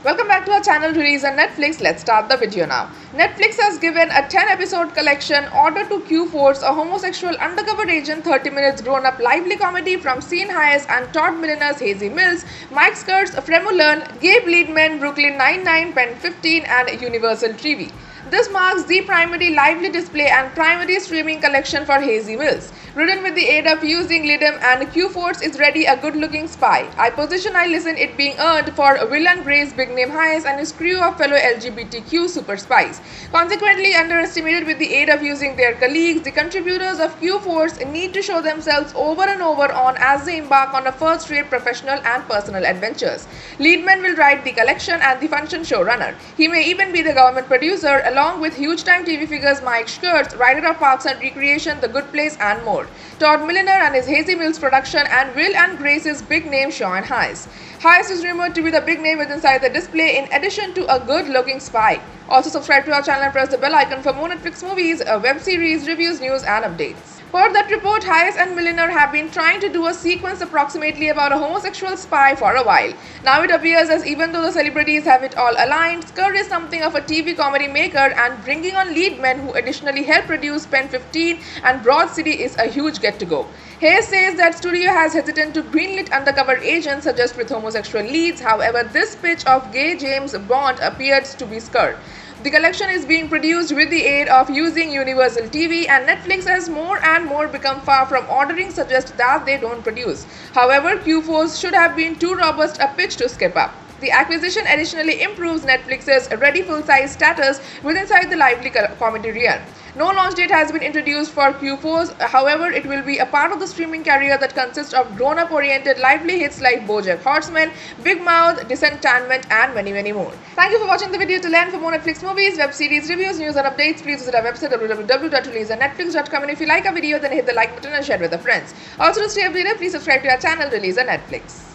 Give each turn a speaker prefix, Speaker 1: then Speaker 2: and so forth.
Speaker 1: Welcome back to our channel Release on Netflix. Let's start the video now. Netflix has given a 10-episode collection, Order to Q-Force, a homosexual undercover agent 30 minutes grown-up lively comedy from Sean Hayes and Todd Milner's Hazy Mills, Mike Skurt's Fremulon, Gabe Liedman, Brooklyn Nine-Nine, Pen 15 and Universal TV. This marks the primary lively display and primary streaming collection for Hazy Mills. Written with the aid of using Lidum and Q-Force is ready a good-looking spy. I position I listen it being earned for Will and Grace Big Name Hayes and his crew of fellow LGBTQ super spies. Consequently underestimated with the aid of using their colleagues, the contributors of Q-Force need to show themselves over and over on as they embark on a first-rate professional and personal adventures. Liedman will write the collection and the function showrunner. He may even be the government producer along with huge-time TV figures Mike Skurtz, writer of Parks and Recreation, The Good Place and more. Todd Milner and his Hazy Mills production, and Will and Grace's big name Sean Hayes. Hayes is rumored to be the big name with inside the display in addition to a good-looking spy. Also subscribe to our channel and press the bell icon for more Netflix movies, web series, reviews, news and updates. Per that report, Hayes and Milner have been trying to do a sequence approximately about a homosexual spy for a while. Now it appears as even though the celebrities have it all aligned, Skurt is something of a TV comedy maker, and bringing on Liedman, who additionally helped produce Pen 15 and Broad City, is a huge get-to-go. Hayes says that studio has hesitant to greenlit undercover agents suggest with homosexual leads. However, this pitch of gay James Bond appears to be Skurt. The collection is being produced with the aid of using Universal TV, and Netflix has more and more become far from ordering suggest that they don't produce. However, Q-Force should have been too robust a pitch to skip up. The acquisition additionally improves Netflix's ready full-size status within the lively comedy realm. No launch date has been introduced for Q-Force, however, it will be a part of the streaming carrier that consists of grown-up oriented lively hits like BoJack Horseman, Big Mouth, Disenchantment and many more. Thank you for watching the video till end. For more Netflix movies, web series, reviews, news and updates, please visit our website www.releaseonnetflix.com, and if you like our video then hit the like button and share with your friends. Also to stay updated, please subscribe to our channel Release on Netflix.